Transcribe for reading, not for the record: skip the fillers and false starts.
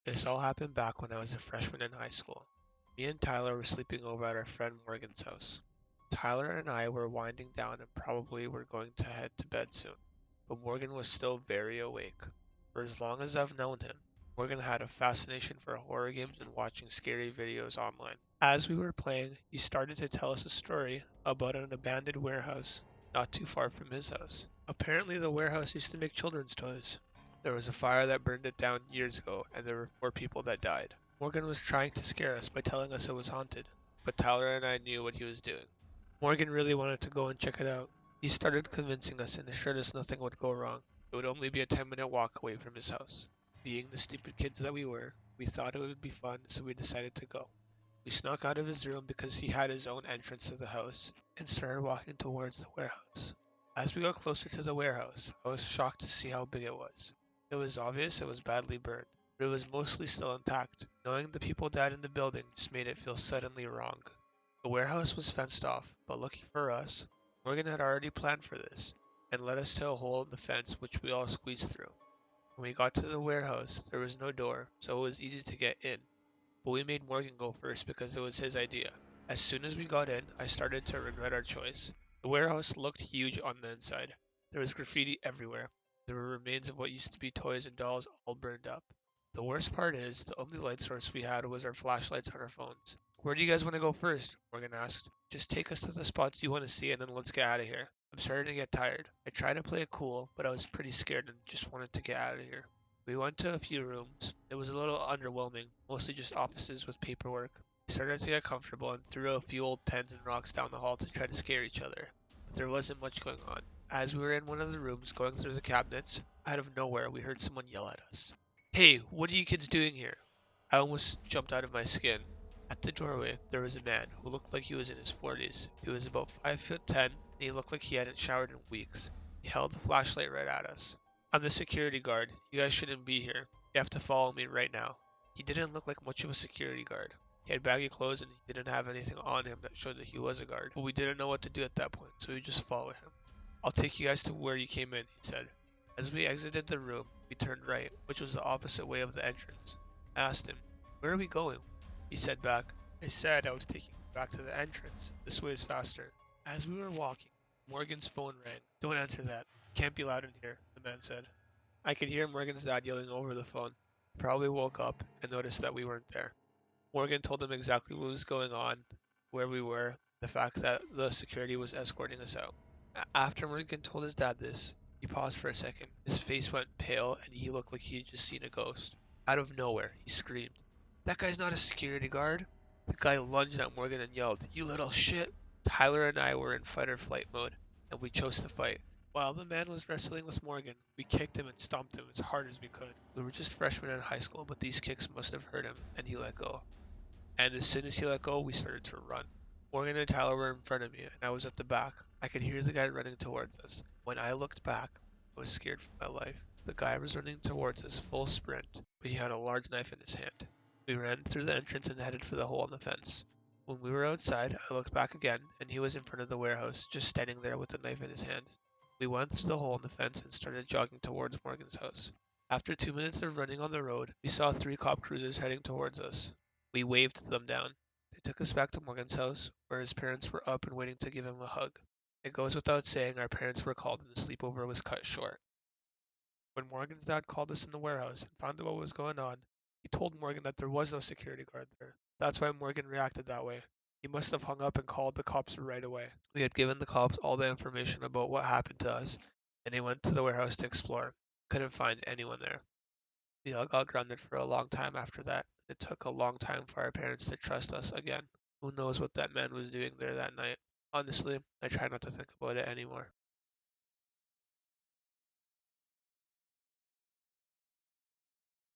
This all happened back when I was a freshman in high school. Me and Tyler were sleeping over at our friend Morgan's house. Tyler and I were winding down and probably were going to head to bed soon, but Morgan was still very awake. For as long as I've known him, Morgan had a fascination for horror games and watching scary videos online. As we were playing, he started to tell us a story about an abandoned warehouse not too far from his house. Apparently, the warehouse used to make children's toys. There was a fire that burned it down years ago, and there were 4 people that died. Morgan was trying to scare us by telling us it was haunted, but Tyler and I knew what he was doing. Morgan really wanted to go and check it out. He started convincing us and assured us nothing would go wrong. It would only be a 10-minute walk away from his house. Being the stupid kids that we were, we thought it would be fun, so we decided to go. We snuck out of his room because he had his own entrance to the house and started walking towards the warehouse. As we got closer to the warehouse, I was shocked to see how big it was. It was obvious it was badly burned, but it was mostly still intact. Knowing the people died in the building just made it feel suddenly wrong. The warehouse was fenced off, but lucky for us, Morgan had already planned for this and led us to a hole in the fence which we all squeezed through. When we got to the warehouse, there was no door, so it was easy to get in, but we made Morgan go first because it was his idea. As soon as we got in, I started to regret our choice. The warehouse looked huge on the inside. There was graffiti everywhere. There were remains of what used to be toys and dolls all burned up. The worst part is, the only light source we had was our flashlights on our phones. Where do you guys want to go first? Morgan asked. Just take us to the spots you want to see and then let's get out of here. I'm starting to get tired. I tried to play it cool, but I was pretty scared and just wanted to get out of here. We went to a few rooms. It was a little underwhelming, mostly just offices with paperwork. We started to get comfortable and threw a few old pens and rocks down the hall to try to scare each other, but there wasn't much going on. As we were in one of the rooms going through the cabinets, out of nowhere we heard someone yell at us. Hey, what are you kids doing here? I almost jumped out of my skin. At the doorway, there was a man who looked like he was in his 40s. He was about 5'10", and he looked like he hadn't showered in weeks. He held the flashlight right at us. I'm the security guard. You guys shouldn't be here. You have to follow me right now. He didn't look like much of a security guard. He had baggy clothes and he didn't have anything on him that showed that he was a guard. But we didn't know what to do at that point, so we just followed him. I'll take you guys to where you came in, he said. As we exited the room, we turned right, which was the opposite way of the entrance. I asked him, where are we going? He said back, I said I was taking you back to the entrance. This way is faster. As we were walking, Morgan's phone rang. Don't answer that. Can't be loud in here, the man said. I could hear Morgan's dad yelling over the phone. He probably woke up and noticed that we weren't there. Morgan told him exactly what was going on, where we were, the fact that the security was escorting us out. After Morgan told his dad this, he paused for a second. His face went pale and he looked like he had just seen a ghost. Out of nowhere, he screamed, that guy's not a security guard. The guy lunged at Morgan and yelled, you little shit. Tyler and I were in fight or flight mode, and we chose to fight. While the man was wrestling with Morgan, we kicked him and stomped him as hard as we could. We were just freshmen in high school, but these kicks must have hurt him, and he let go. And as soon as he let go, we started to run. Morgan and Tyler were in front of me, and I was at the back. I could hear the guy running towards us. When I looked back, I was scared for my life. The guy was running towards us full sprint, but he had a large knife in his hand. We ran through the entrance and headed for the hole in the fence. When we were outside, I looked back again, and he was in front of the warehouse, just standing there with the knife in his hand. We went through the hole in the fence and started jogging towards Morgan's house. After 2 minutes of running on the road, we saw 3 cop cruisers heading towards us. We waved them down. They took us back to Morgan's house, where his parents were up and waiting to give him a hug. It goes without saying our parents were called and the sleepover was cut short. When Morgan's dad called us in the warehouse and found out what was going on, he told Morgan that there was no security guard there. That's why Morgan reacted that way. He must have hung up and called the cops right away. We had given the cops all the information about what happened to us, and they went to the warehouse to explore. Couldn't find anyone there. We all got grounded for a long time after that. It took a long time for our parents to trust us again. Who knows what that man was doing there that night? Honestly, I try not to think about it anymore.